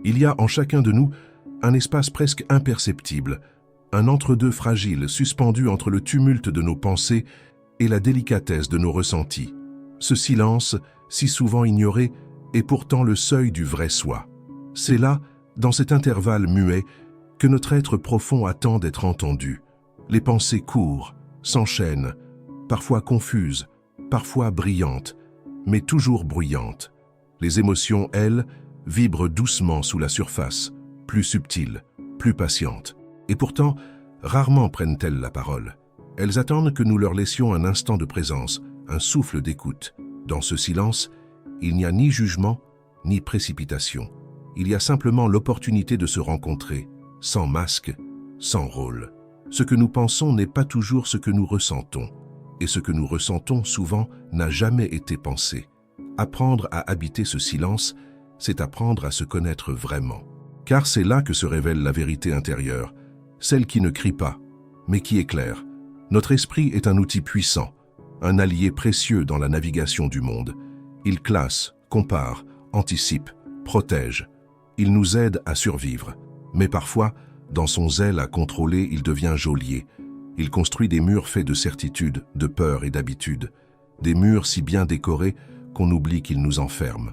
Il y a en chacun de nous un espace presque imperceptible, un entre-deux fragile suspendu entre le tumulte de nos pensées et la délicatesse de nos ressentis. Ce silence, si souvent ignoré, est pourtant le seuil du vrai soi. C'est là, dans cet intervalle muet, que notre être profond attend d'être entendu. Les pensées courent, s'enchaînent, parfois confuses, parfois brillantes, mais toujours bruyantes. Les émotions, elles, vibrent doucement sous la surface, plus subtiles, plus patientes. Et pourtant, rarement prennent-elles la parole. Elles attendent que nous leur laissions un instant de présence, un souffle d'écoute. Dans ce silence, il n'y a ni jugement, ni précipitation. Il y a simplement l'opportunité de se rencontrer, sans masque, sans rôle. Ce que nous pensons n'est pas toujours ce que nous ressentons, et ce que nous ressentons souvent n'a jamais été pensé. Apprendre à habiter ce silence, c'est apprendre à se connaître vraiment. Car c'est là que se révèle la vérité intérieure, celle qui ne crie pas, mais qui éclaire. Notre esprit est un outil puissant, un allié précieux dans la navigation du monde. Il classe, compare, anticipe, protège. Il nous aide à survivre. Mais parfois, dans son zèle à contrôler, il devient geôlier. Il construit des murs faits de certitude, de peur et d'habitude. Des murs si bien décorés qu'on oublie qu'ils nous enferment.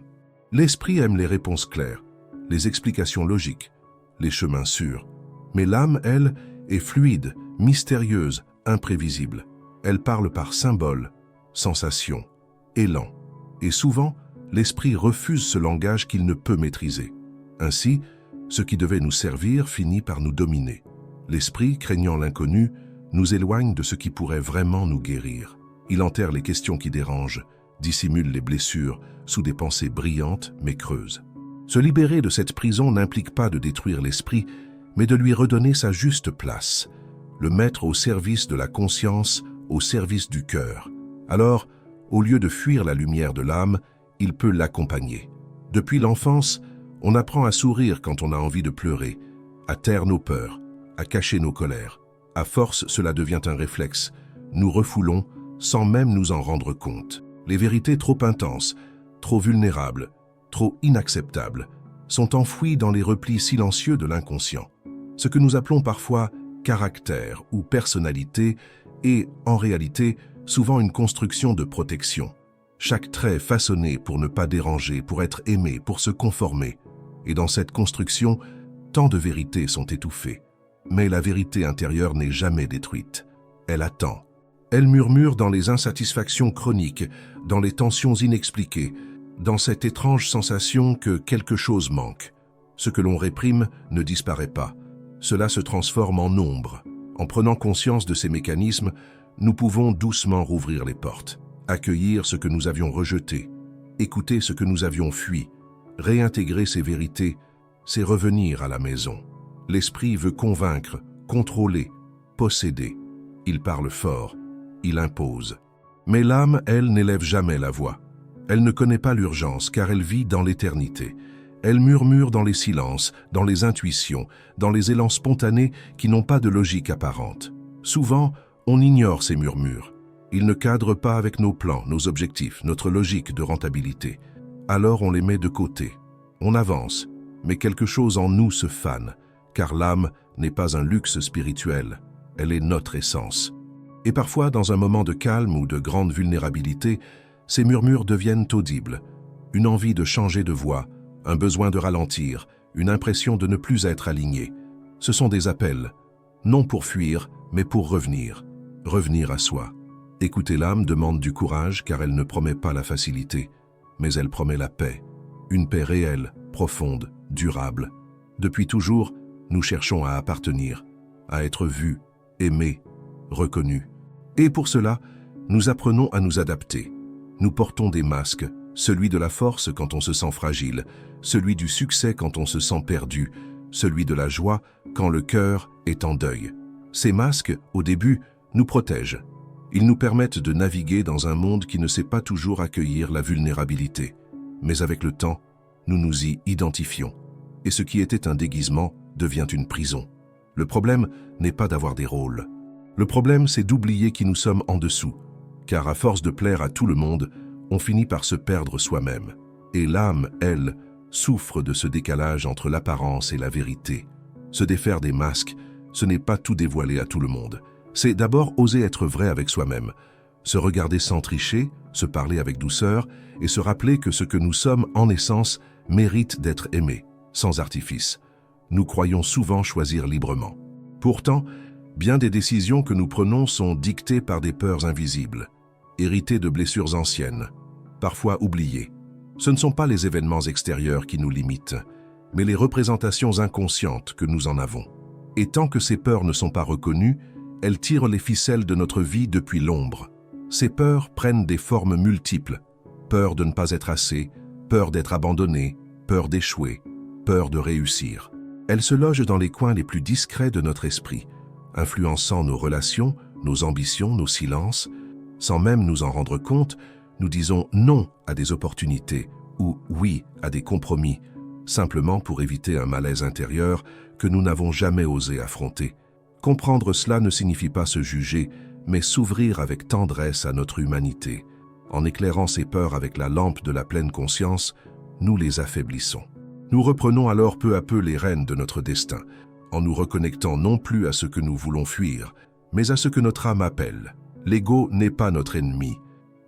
L'esprit aime les réponses claires, les explications logiques, les chemins sûrs. Mais l'âme, elle, est fluide, mystérieuse, imprévisible. Elle parle par symboles, sensations, élan. Et souvent, l'esprit refuse ce langage qu'il ne peut maîtriser. Ainsi, ce qui devait nous servir finit par nous dominer. L'esprit, craignant l'inconnu, nous éloigne de ce qui pourrait vraiment nous guérir. Il enterre les questions qui dérangent, dissimule les blessures sous des pensées brillantes mais creuses. Se libérer de cette prison n'implique pas de détruire l'esprit, mais de lui redonner sa juste place, le mettre au service de la conscience, au service du cœur. Alors, au lieu de fuir la lumière de l'âme, il peut l'accompagner. Depuis l'enfance, on apprend à sourire quand on a envie de pleurer, à taire nos peurs, à cacher nos colères. À force, cela devient un réflexe. Nous refoulons sans même nous en rendre compte. Les vérités trop intenses, trop vulnérables, trop inacceptables, sont enfouies dans les replis silencieux de l'inconscient. Ce que nous appelons parfois caractère ou personnalité est, en réalité, souvent une construction de protection. Chaque trait façonné pour ne pas déranger, pour être aimé, pour se conformer. Et dans cette construction, tant de vérités sont étouffées. Mais la vérité intérieure n'est jamais détruite. Elle attend. Elle murmure dans les insatisfactions chroniques, dans les tensions inexpliquées, dans cette étrange sensation que quelque chose manque. Ce que l'on réprime ne disparaît pas. Cela se transforme en ombre. En prenant conscience de ces mécanismes, nous pouvons doucement rouvrir les portes, accueillir ce que nous avions rejeté, écouter ce que nous avions fui, réintégrer ces vérités, c'est revenir à la maison. L'esprit veut convaincre, contrôler, posséder. Il parle fort, il impose. Mais l'âme, elle, n'élève jamais la voix. Elle ne connaît pas l'urgence car elle vit dans l'éternité. Elle murmure dans les silences, dans les intuitions, dans les élans spontanés qui n'ont pas de logique apparente. Souvent, on ignore ces murmures. Ils ne cadrent pas avec nos plans, nos objectifs, notre logique de rentabilité. Alors on les met de côté. On avance, mais quelque chose en nous se fane, car l'âme n'est pas un luxe spirituel, elle est notre essence. Et parfois, dans un moment de calme ou de grande vulnérabilité, ces murmures deviennent audibles. Une envie de changer de voie, un besoin de ralentir, une impression de ne plus être aligné. Ce sont des appels, non pour fuir, mais pour revenir à soi. Écouter l'âme demande du courage car elle ne promet pas la facilité, mais elle promet la paix, une paix réelle, profonde, durable. Depuis toujours, nous cherchons à appartenir, à être vus, aimés, reconnus. Et pour cela, nous apprenons à nous adapter. Nous portons des masques, celui de la force quand on se sent fragile, celui du succès quand on se sent perdu, celui de la joie quand le cœur est en deuil. Ces masques, au début, nous protègent. Ils nous permettent de naviguer dans un monde qui ne sait pas toujours accueillir la vulnérabilité. Mais avec le temps, nous nous y identifions. Et ce qui était un déguisement devient une prison. Le problème n'est pas d'avoir des rôles. Le problème, c'est d'oublier qui nous sommes en dessous. Car à force de plaire à tout le monde, on finit par se perdre soi-même. Et l'âme, elle, souffre de ce décalage entre l'apparence et la vérité. Se défaire des masques, ce n'est pas tout dévoiler à tout le monde. C'est d'abord oser être vrai avec soi-même, se regarder sans tricher, se parler avec douceur et se rappeler que ce que nous sommes en essence mérite d'être aimé, sans artifice. Nous croyons souvent choisir librement. Pourtant, bien des décisions que nous prenons sont dictées par des peurs invisibles, héritées de blessures anciennes, parfois oubliées. Ce ne sont pas les événements extérieurs qui nous limitent, mais les représentations inconscientes que nous en avons. Et tant que ces peurs ne sont pas reconnues, elles tirent les ficelles de notre vie depuis l'ombre. Ces peurs prennent des formes multiples. Peur de ne pas être assez, peur d'être abandonné, peur d'échouer, peur de réussir. Elles se logent dans les coins les plus discrets de notre esprit, influençant nos relations, nos ambitions, nos silences. Sans même nous en rendre compte, nous disons non à des opportunités ou oui à des compromis, simplement pour éviter un malaise intérieur que nous n'avons jamais osé affronter. Comprendre cela ne signifie pas se juger, mais s'ouvrir avec tendresse à notre humanité. En éclairant ces peurs avec la lampe de la pleine conscience, nous les affaiblissons. Nous reprenons alors peu à peu les rênes de notre destin, en nous reconnectant non plus à ce que nous voulons fuir, mais à ce que notre âme appelle. L'ego n'est pas notre ennemi.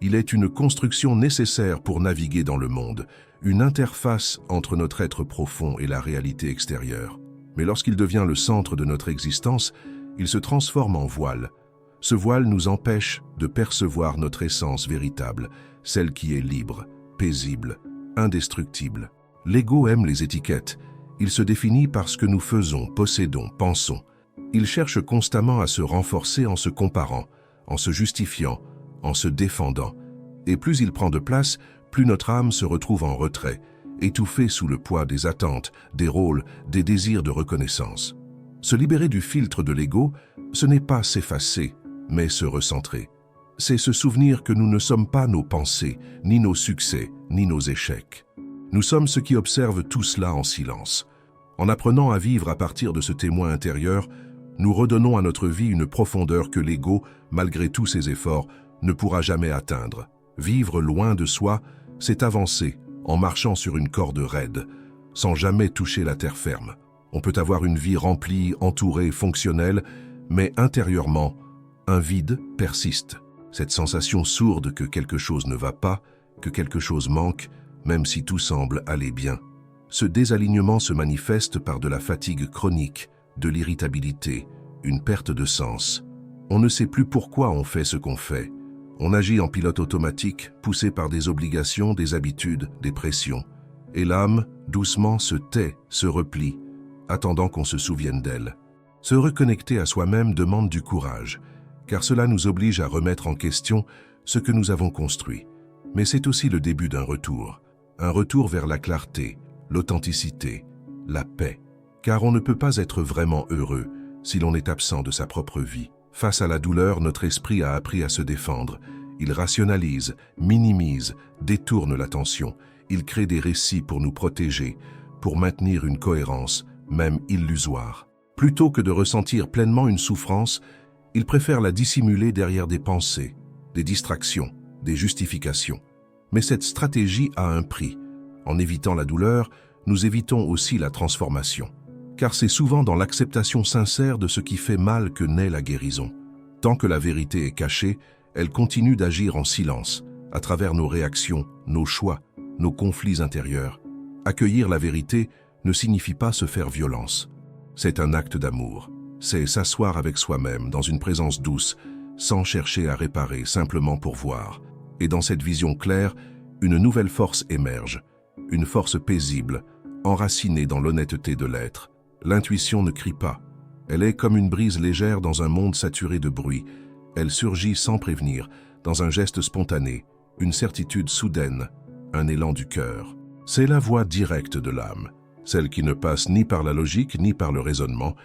Il est une construction nécessaire pour naviguer dans le monde, une interface entre notre être profond et la réalité extérieure. Mais lorsqu'il devient le centre de notre existence, il se transforme en voile. Ce voile nous empêche de percevoir notre essence véritable, celle qui est libre, paisible, indestructible. L'ego aime les étiquettes. Il se définit par ce que nous faisons, possédons, pensons. Il cherche constamment à se renforcer en se comparant, en se justifiant, en se défendant. Et plus il prend de place, plus notre âme se retrouve en retrait, étouffée sous le poids des attentes, des rôles, des désirs de reconnaissance. Se libérer du filtre de l'ego, ce n'est pas s'effacer, mais se recentrer. C'est se souvenir que nous ne sommes pas nos pensées, ni nos succès, ni nos échecs. Nous sommes ceux qui observent tout cela en silence. En apprenant à vivre à partir de ce témoin intérieur, nous redonnons à notre vie une profondeur que l'ego, malgré tous ses efforts, ne pourra jamais atteindre. Vivre loin de soi, c'est avancer en marchant sur une corde raide, sans jamais toucher la terre ferme. On peut avoir une vie remplie, entourée, fonctionnelle, mais intérieurement, un vide persiste. Cette sensation sourde que quelque chose ne va pas, que quelque chose manque, même si tout semble aller bien. Ce désalignement se manifeste par de la fatigue chronique, de l'irritabilité, une perte de sens. On ne sait plus pourquoi on fait ce qu'on fait. On agit en pilote automatique, poussé par des obligations, des habitudes, des pressions. Et l'âme, doucement, se tait, se replie, attendant qu'on se souvienne d'elle. Se reconnecter à soi-même demande du courage, car cela nous oblige à remettre en question ce que nous avons construit. Mais c'est aussi le début d'un retour vers la clarté, l'authenticité, la paix. Car on ne peut pas être vraiment heureux si l'on est absent de sa propre vie. Face à la douleur, notre esprit a appris à se défendre. Il rationalise, minimise, détourne l'attention. Il crée des récits pour nous protéger, pour maintenir une cohérence, même illusoire. Plutôt que de ressentir pleinement une souffrance, il préfère la dissimuler derrière des pensées, des distractions, des justifications. Mais cette stratégie a un prix. En évitant la douleur, nous évitons aussi la transformation. Car c'est souvent dans l'acceptation sincère de ce qui fait mal que naît la guérison. Tant que la vérité est cachée, elle continue d'agir en silence, à travers nos réactions, nos choix, nos conflits intérieurs. Accueillir la vérité ne signifie pas se faire violence. C'est un acte d'amour. C'est s'asseoir avec soi-même dans une présence douce, sans chercher à réparer, simplement pour voir. Et dans cette vision claire, une nouvelle force émerge, une force paisible, enracinée dans l'honnêteté de l'être. L'intuition ne crie pas. Elle est comme une brise légère dans un monde saturé de bruit. Elle surgit sans prévenir, dans un geste spontané, une certitude soudaine, un élan du cœur. C'est la voix directe de l'âme, celle qui ne passe ni par la logique ni par le raisonnement,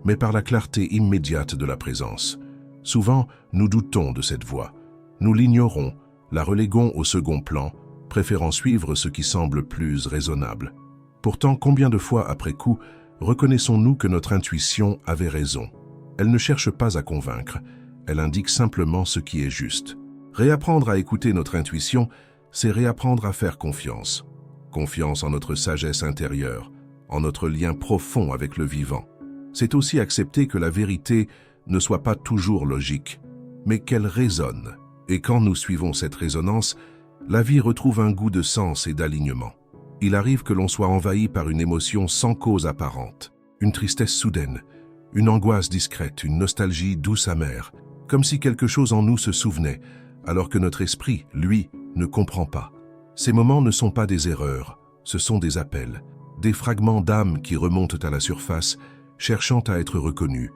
mais par la clarté immédiate de la présence. Souvent, nous doutons de cette voix. Nous l'ignorons, la reléguons au second plan, préférant suivre ce qui semble plus raisonnable. Pourtant, combien de fois après coup, reconnaissons-nous que notre intuition avait raison. Elle ne cherche pas à convaincre, elle indique simplement ce qui est juste. Réapprendre à écouter notre intuition, c'est réapprendre à faire confiance. confiance en notre sagesse intérieure, en notre lien profond avec le vivant. C'est aussi accepter que la vérité ne soit pas toujours logique, mais qu'elle résonne. Et quand nous suivons cette résonance, la vie retrouve un goût de sens et d'alignement. Il arrive que l'on soit envahi par une émotion sans cause apparente, une tristesse soudaine, une angoisse discrète, une nostalgie douce amère, comme si quelque chose en nous se souvenait, alors que notre esprit, lui, ne comprend pas. Ces moments ne sont pas des erreurs, ce sont des appels, des fragments d'âme qui remontent à la surface, cherchant à être reconnus.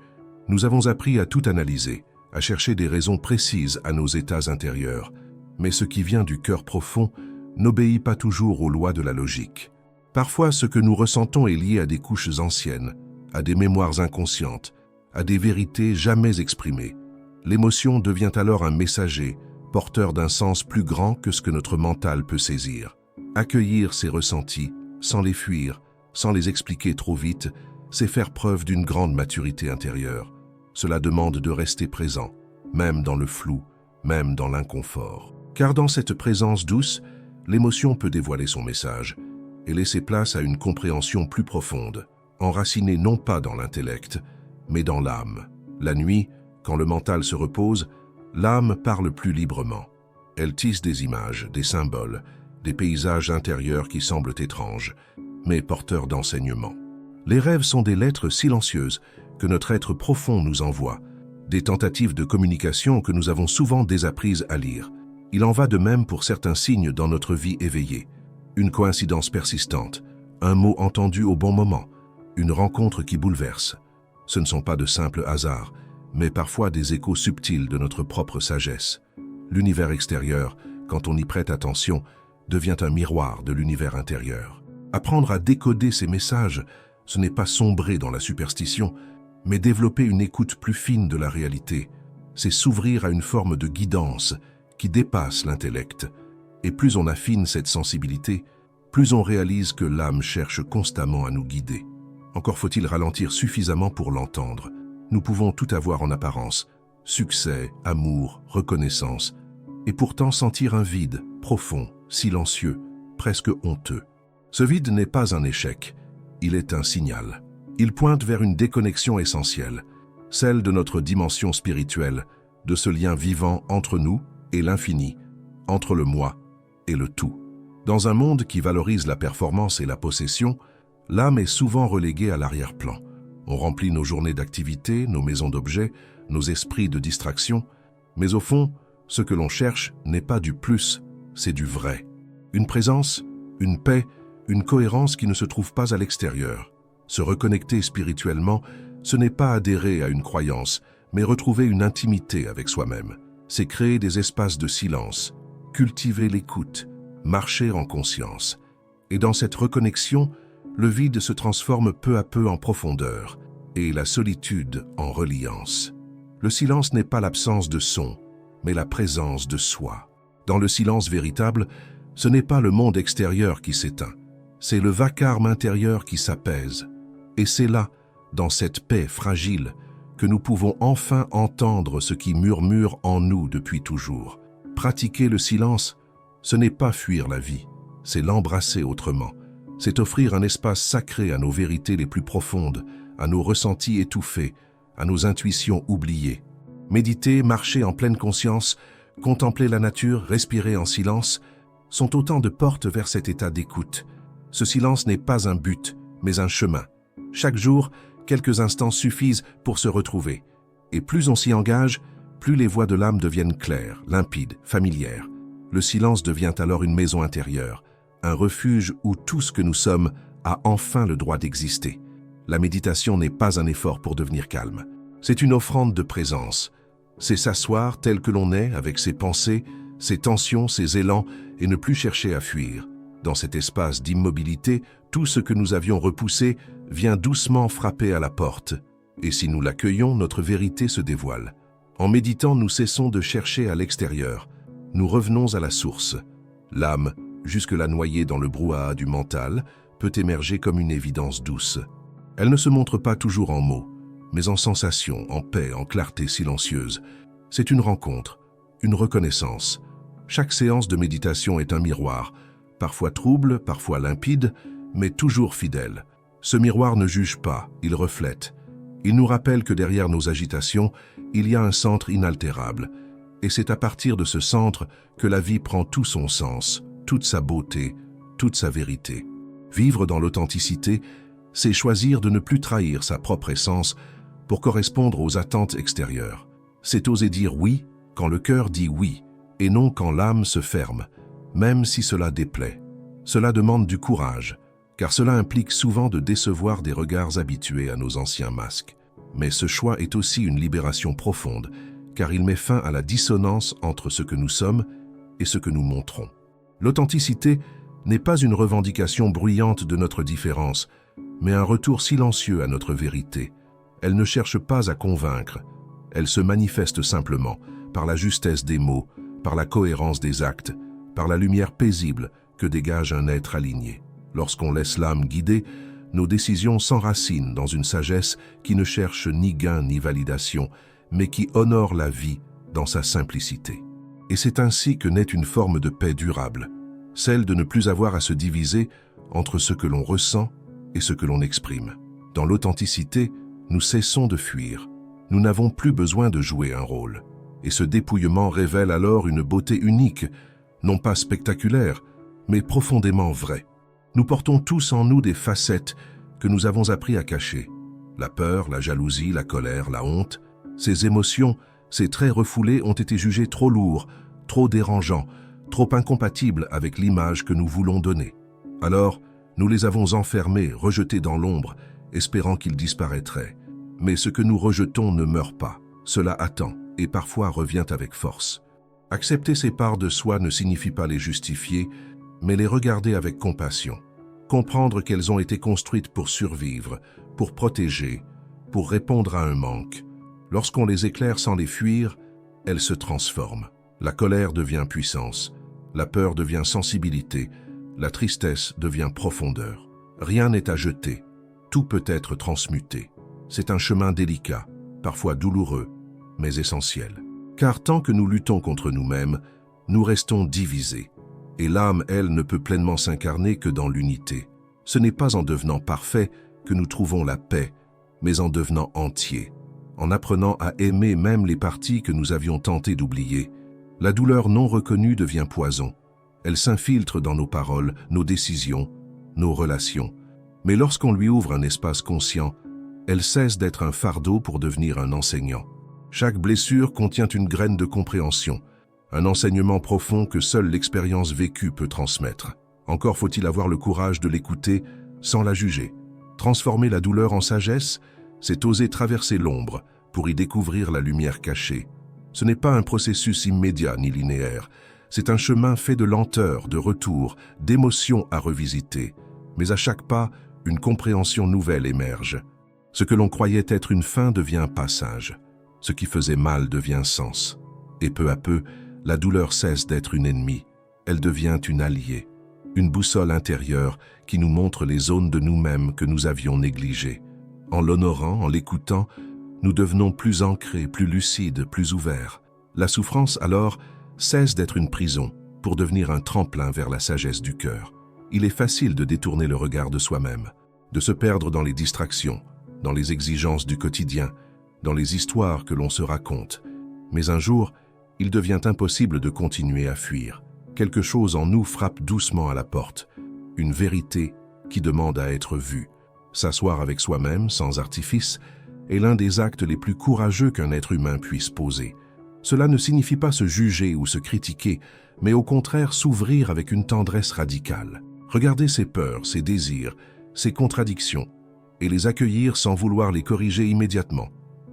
Nous avons appris à tout analyser, à chercher des raisons précises à nos états intérieurs, mais ce qui vient du cœur profond n'obéit pas toujours aux lois de la logique. Parfois, ce que nous ressentons est lié à des couches anciennes, à des mémoires inconscientes, à des vérités jamais exprimées. L'émotion devient alors un messager, porteur d'un sens plus grand que ce que notre mental peut saisir. Accueillir ces ressentis, sans les fuir, sans les expliquer trop vite, c'est faire preuve d'une grande maturité intérieure. Cela demande de rester présent, même dans le flou, même dans l'inconfort. Car dans cette présence douce, l'émotion peut dévoiler son message et laisser place à une compréhension plus profonde, enracinée non pas dans l'intellect, mais dans l'âme. La nuit, quand le mental se repose, l'âme parle plus librement. Elle tisse des images, des symboles, des paysages intérieurs qui semblent étranges, mais porteurs d'enseignements. Les rêves sont des lettres silencieuses que notre être profond nous envoie, des tentatives de communication que nous avons souvent désapprises à lire. Il en va de même pour certains signes dans notre vie éveillée. Une coïncidence persistante, un mot entendu au bon moment, une rencontre qui bouleverse. Ce ne sont pas de simples hasards, mais parfois des échos subtils de notre propre sagesse. L'univers extérieur, quand on y prête attention, devient un miroir de l'univers intérieur. Apprendre à décoder ces messages, ce n'est pas sombrer dans la superstition, mais développer une écoute plus fine de la réalité. C'est s'ouvrir à une forme de guidance qui dépasse l'intellect. Et plus on affine cette sensibilité, plus on réalise que l'âme cherche constamment à nous guider. Encore faut-il ralentir suffisamment pour l'entendre. Nous pouvons tout avoir en apparence, succès, amour, reconnaissance, et pourtant sentir un vide, profond, silencieux, presque honteux. Ce vide n'est pas un échec, il est un signal. Il pointe vers une déconnexion essentielle, celle de notre dimension spirituelle, de ce lien vivant entre nous et l'infini, entre le moi et le tout. Dans un monde qui valorise la performance et la possession, l'âme est souvent reléguée à l'arrière-plan. On remplit nos journées d'activités, nos maisons d'objets, nos esprits de distraction, mais au fond, ce que l'on cherche n'est pas du plus, c'est du vrai. Une présence, une paix, une cohérence qui ne se trouve pas à l'extérieur. Se reconnecter spirituellement, ce n'est pas adhérer à une croyance, mais retrouver une intimité avec soi-même. C'est créer des espaces de silence, cultiver l'écoute, marcher en conscience. Et dans cette reconnexion, le vide se transforme peu à peu en profondeur et la solitude en reliance. Le silence n'est pas l'absence de son, mais la présence de soi. Dans le silence véritable, ce n'est pas le monde extérieur qui s'éteint, c'est le vacarme intérieur qui s'apaise. Et c'est là, dans cette paix fragile, que nous pouvons enfin entendre ce qui murmure en nous depuis toujours. Pratiquer le silence, ce n'est pas fuir la vie, c'est l'embrasser autrement. C'est offrir un espace sacré à nos vérités les plus profondes, à nos ressentis étouffés, à nos intuitions oubliées. Méditer, marcher en pleine conscience, contempler la nature, respirer en silence, sont autant de portes vers cet état d'écoute. Ce silence n'est pas un but, mais un chemin. Chaque jour, quelques instants suffisent pour se retrouver. Et plus on s'y engage, plus les voies de l'âme deviennent claires, limpides, familières. Le silence devient alors une maison intérieure, un refuge où tout ce que nous sommes a enfin le droit d'exister. La méditation n'est pas un effort pour devenir calme. C'est une offrande de présence. C'est s'asseoir tel que l'on est, avec ses pensées, ses tensions, ses élans, et ne plus chercher à fuir. Dans cet espace d'immobilité, tout ce que nous avions repoussé vient doucement frapper à la porte. Et si nous l'accueillons, notre vérité se dévoile. En méditant, nous cessons de chercher à l'extérieur. Nous revenons à la source. L'âme, jusque-là noyée dans le brouhaha du mental, peut émerger comme une évidence douce. Elle ne se montre pas toujours en mots, mais en sensations, en paix, en clarté silencieuse. C'est une rencontre, une reconnaissance. Chaque séance de méditation est un miroir, parfois trouble, parfois limpide, mais toujours fidèle. Ce miroir ne juge pas, il reflète. Il nous rappelle que derrière nos agitations, il y a un centre inaltérable. Et c'est à partir de ce centre que la vie prend tout son sens, toute sa beauté, toute sa vérité. Vivre dans l'authenticité, c'est choisir de ne plus trahir sa propre essence pour correspondre aux attentes extérieures. C'est oser dire oui quand le cœur dit oui, et non quand l'âme se ferme, même si cela déplaît. Cela demande du courage, car cela implique souvent de décevoir des regards habitués à nos anciens masques. Mais ce choix est aussi une libération profonde, car il met fin à la dissonance entre ce que nous sommes et ce que nous montrons. L'authenticité n'est pas une revendication bruyante de notre différence, mais un retour silencieux à notre vérité. Elle ne cherche pas à convaincre, elle se manifeste simplement par la justesse des mots, par la cohérence des actes, par la lumière paisible que dégage un être aligné. Lorsqu'on laisse l'âme guider, nos décisions s'enracinent dans une sagesse qui ne cherche ni gain ni validation, mais qui honore la vie dans sa simplicité. Et c'est ainsi que naît une forme de paix durable, celle de ne plus avoir à se diviser entre ce que l'on ressent et ce que l'on exprime. Dans l'authenticité, nous cessons de fuir. Nous n'avons plus besoin de jouer un rôle. Et ce dépouillement révèle alors une beauté unique, non pas spectaculaire, mais profondément vraie. Nous portons tous en nous des facettes que nous avons appris à cacher. La peur, la jalousie, la colère, la honte. Ces émotions, ces traits refoulés ont été jugés trop lourds, trop dérangeants, trop incompatibles avec l'image que nous voulons donner. Alors, nous les avons enfermés, rejetés dans l'ombre, espérant qu'ils disparaîtraient. Mais ce que nous rejetons ne meurt pas. Cela attend et parfois revient avec force. Accepter ces parts de soi ne signifie pas les justifier, mais les regarder avec compassion. Comprendre qu'elles ont été construites pour survivre, pour protéger, pour répondre à un manque. Lorsqu'on les éclaire sans les fuir, elles se transforment. La colère devient puissance, la peur devient sensibilité, la tristesse devient profondeur. Rien n'est à jeter, tout peut être transmuté. C'est un chemin délicat, parfois douloureux, mais essentiel. Car tant que nous luttons contre nous-mêmes, nous restons divisés. Et l'âme, elle, ne peut pleinement s'incarner que dans l'unité. Ce n'est pas en devenant parfait que nous trouvons la paix, mais en devenant entiers, en apprenant à aimer même les parties que nous avions tenté d'oublier. La douleur non reconnue devient poison. Elle s'infiltre dans nos paroles, nos décisions, nos relations. Mais lorsqu'on lui ouvre un espace conscient, elle cesse d'être un fardeau pour devenir un enseignant. Chaque blessure contient une graine de compréhension, un enseignement profond que seule l'expérience vécue peut transmettre. Encore faut-il avoir le courage de l'écouter sans la juger. Transformer la douleur en sagesse, c'est oser traverser l'ombre pour y découvrir la lumière cachée. Ce n'est pas un processus immédiat ni linéaire, c'est un chemin fait de lenteur, de retour, d'émotions à revisiter. Mais à chaque pas, une compréhension nouvelle émerge. Ce que l'on croyait être une fin devient un passage. Ce qui faisait mal devient sens. Et peu à peu, la douleur cesse d'être une ennemie. Elle devient une alliée, une boussole intérieure qui nous montre les zones de nous-mêmes que nous avions négligées. En l'honorant, en l'écoutant, nous devenons plus ancrés, plus lucides, plus ouverts. La souffrance, alors, cesse d'être une prison pour devenir un tremplin vers la sagesse du cœur. Il est facile de détourner le regard de soi-même, de se perdre dans les distractions, dans les exigences du quotidien, dans les histoires que l'on se raconte. Mais un jour, il devient impossible de continuer à fuir. Quelque chose en nous frappe doucement à la porte, une vérité qui demande à être vue. S'asseoir avec soi-même, sans artifice, est l'un des actes les plus courageux qu'un être humain puisse poser. Cela ne signifie pas se juger ou se critiquer, mais au contraire s'ouvrir avec une tendresse radicale. Regarder ses peurs, ses désirs, ses contradictions, et les accueillir sans vouloir les corriger immédiatement.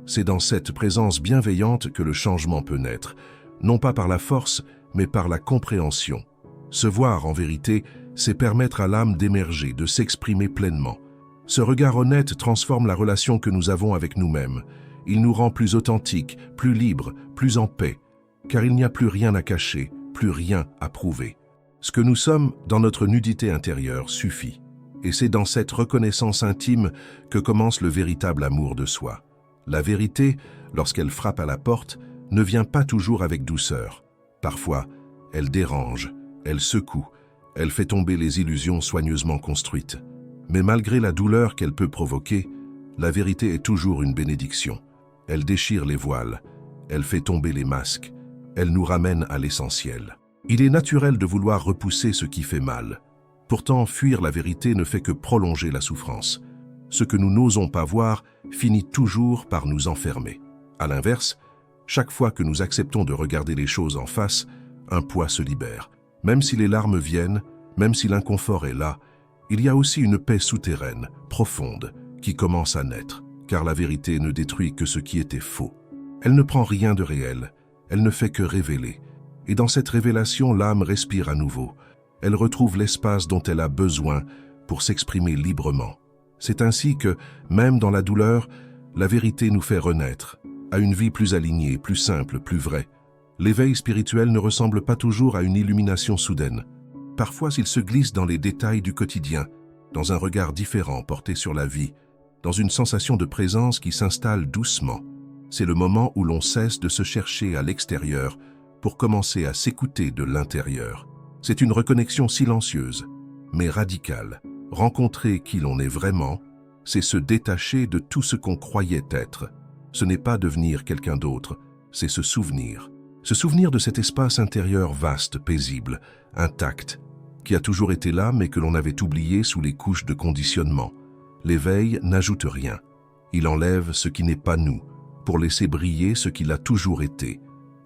C'est dans cette présence bienveillante que le changement peut naître, non pas par la force, mais par la compréhension. Se voir, en vérité, c'est permettre à l'âme d'émerger, de s'exprimer pleinement. Ce regard honnête transforme la relation que nous avons avec nous-mêmes. Il nous rend plus authentiques, plus libres, plus en paix, car il n'y a plus rien à cacher, plus rien à prouver. Ce que nous sommes dans notre nudité intérieure suffit. Et c'est dans cette reconnaissance intime que commence le véritable amour de soi. La vérité, lorsqu'elle frappe à la porte, ne vient pas toujours avec douceur. Parfois, elle dérange, elle secoue, Elle fait tomber les illusions soigneusement construites. Mais malgré la douleur qu'elle peut provoquer, la vérité est toujours une bénédiction. Elle déchire les voiles, elle fait tomber les masques, elle nous ramène à l'essentiel. Il est naturel de vouloir repousser ce qui fait mal. Pourtant, fuir la vérité ne fait que prolonger la souffrance. Ce que nous n'osons pas voir finit toujours par nous enfermer. À l'inverse, chaque fois que nous acceptons de regarder les choses en face, un poids se libère. Même si les larmes viennent, même si l'inconfort est là, il y a aussi une paix souterraine, profonde, qui commence à naître, car la vérité ne détruit que ce qui était faux. Elle ne prend rien de réel, elle ne fait que révéler. Et dans cette révélation, l'âme respire à nouveau. Elle retrouve l'espace dont elle a besoin pour s'exprimer librement. C'est ainsi que, même dans la douleur, la vérité nous fait renaître, à une vie plus alignée, plus simple, plus vraie. L'éveil spirituel ne ressemble pas toujours à une illumination soudaine. Parfois, il se glisse dans les détails du quotidien, dans un regard différent porté sur la vie, dans une sensation de présence qui s'installe doucement. C'est le moment où l'on cesse de se chercher à l'extérieur pour commencer à s'écouter de l'intérieur. C'est une reconnexion silencieuse, mais radicale. Rencontrer qui l'on est vraiment, c'est se détacher de tout ce qu'on croyait être. Ce n'est pas devenir quelqu'un d'autre, c'est se souvenir. Se souvenir de cet espace intérieur vaste, paisible, intact, qui a toujours été là mais que l'on avait oublié sous les couches de conditionnement. L'éveil n'ajoute rien. Il enlève ce qui n'est pas nous, pour laisser briller ce qu'il a toujours été.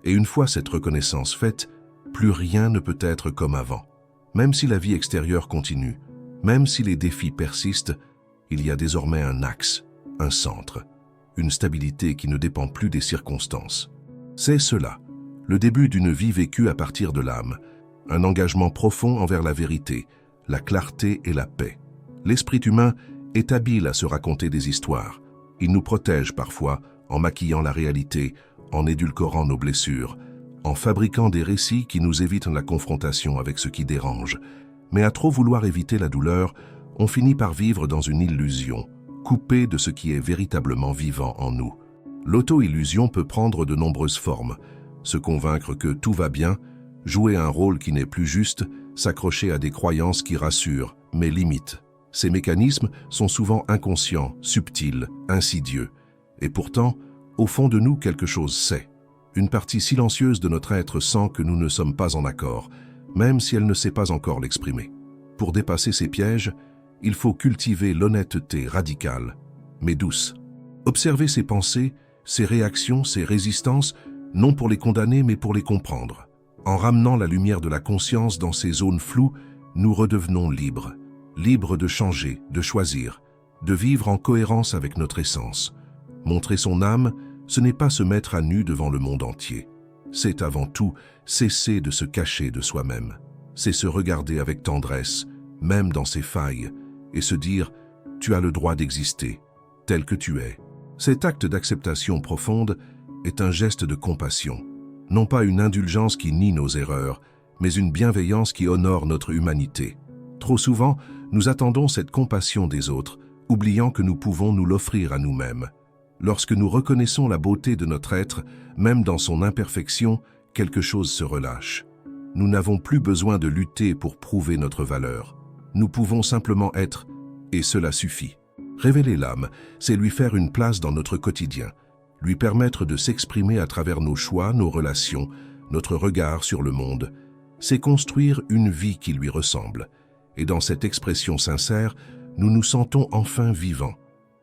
Et une fois cette reconnaissance faite, plus rien ne peut être comme avant. Même si la vie extérieure continue, même si les défis persistent, il y a désormais un axe, un centre, une stabilité qui ne dépend plus des circonstances. C'est cela, le début d'une vie vécue à partir de l'âme, un engagement profond envers la vérité, la clarté et la paix. L'esprit humain est habile à se raconter des histoires. Il nous protège parfois en maquillant la réalité, en édulcorant nos blessures, en fabriquant des récits qui nous évitent la confrontation avec ce qui dérange. Mais à trop vouloir éviter la douleur, on finit par vivre dans une illusion, coupée de ce qui est véritablement vivant en nous. L'auto-illusion peut prendre de nombreuses formes. Se convaincre que tout va bien, jouer un rôle qui n'est plus juste, s'accrocher à des croyances qui rassurent, mais limitent. Ces mécanismes sont souvent inconscients, subtils, insidieux. Et pourtant, au fond de nous, quelque chose sait. Une partie silencieuse de notre être sent que nous ne sommes pas en accord, même si elle ne sait pas encore l'exprimer. Pour dépasser ces pièges, il faut cultiver l'honnêteté radicale, mais douce. Observer ses pensées, ses réactions, ses résistances, non pour les condamner mais pour les comprendre. En ramenant la lumière de la conscience dans ces zones floues, nous redevenons libres. Libres de changer, de choisir, de vivre en cohérence avec notre essence. Montrer son âme, ce n'est pas se mettre à nu devant le monde entier. C'est avant tout cesser de se cacher de soi-même. C'est se regarder avec tendresse, même dans ses failles, et se dire « tu as le droit d'exister, tel que tu es ». Cet acte d'acceptation profonde est un geste de compassion, non pas une indulgence qui nie nos erreurs, mais une bienveillance qui honore notre humanité. Trop souvent, nous attendons cette compassion des autres, oubliant que nous pouvons nous l'offrir à nous-mêmes. Lorsque nous reconnaissons la beauté de notre être, même dans son imperfection, quelque chose se relâche. Nous n'avons plus besoin de lutter pour prouver notre valeur. Nous pouvons simplement être, et cela suffit. Révéler l'âme, c'est lui faire une place dans notre quotidien, lui permettre de s'exprimer à travers nos choix, nos relations, notre regard sur le monde. C'est construire une vie qui lui ressemble. Et dans cette expression sincère, nous nous sentons enfin vivants,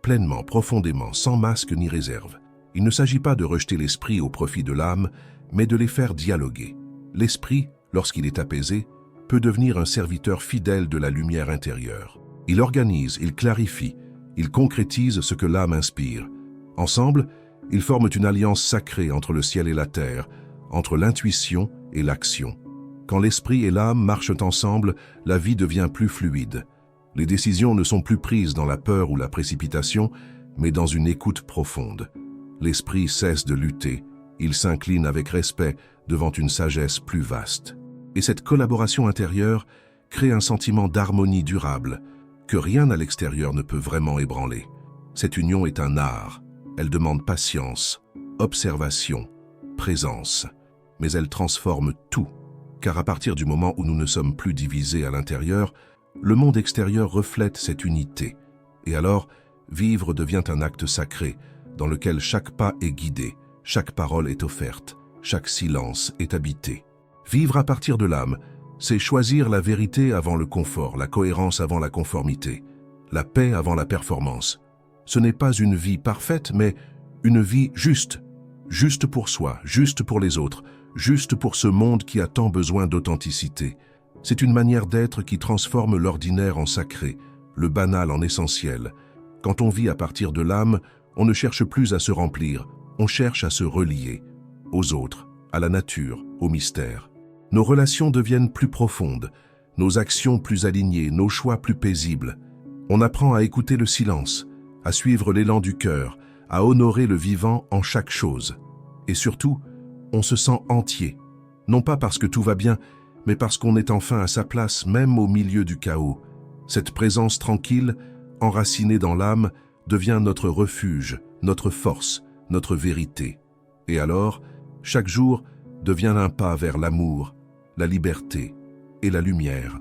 pleinement, profondément, sans masque ni réserve. Il ne s'agit pas de rejeter l'esprit au profit de l'âme, mais de les faire dialoguer. L'esprit, lorsqu'il est apaisé, peut devenir un serviteur fidèle de la lumière intérieure. Il organise, il clarifie, il concrétise ce que l'âme inspire. Ensemble, ils forment une alliance sacrée entre le ciel et la terre, entre l'intuition et l'action. Quand l'esprit et l'âme marchent ensemble, la vie devient plus fluide. Les décisions ne sont plus prises dans la peur ou la précipitation, mais dans une écoute profonde. L'esprit cesse de lutter, il s'incline avec respect devant une sagesse plus vaste. Et cette collaboration intérieure crée un sentiment d'harmonie durable, que rien à l'extérieur ne peut vraiment ébranler. Cette union est un art, elle demande patience, observation, présence, mais elle transforme tout. car à partir du moment où nous ne sommes plus divisés à l'intérieur, le monde extérieur reflète cette unité. Et alors, vivre devient un acte sacré, dans lequel chaque pas est guidé, chaque parole est offerte, chaque silence est habité. Vivre à partir de l'âme, c'est choisir la vérité avant le confort, la cohérence avant la conformité, la paix avant la performance. Ce n'est pas une vie parfaite, mais une vie juste. Juste pour soi, juste pour les autres, juste pour ce monde qui a tant besoin d'authenticité. C'est une manière d'être qui transforme l'ordinaire en sacré, le banal en essentiel. Quand on vit à partir de l'âme, on ne cherche plus à se remplir, on cherche à se relier aux autres, à la nature, au mystère. Nos relations deviennent plus profondes, nos actions plus alignées, nos choix plus paisibles. On apprend à écouter le silence, à suivre l'élan du cœur, à honorer le vivant en chaque chose. Et surtout, on se sent entier, non pas parce que tout va bien, mais parce qu'on est enfin à sa place, même au milieu du chaos. Cette présence tranquille, enracinée dans l'âme, devient notre refuge, notre force, notre vérité. Et alors, chaque jour devient un pas vers l'amour, la liberté et la lumière.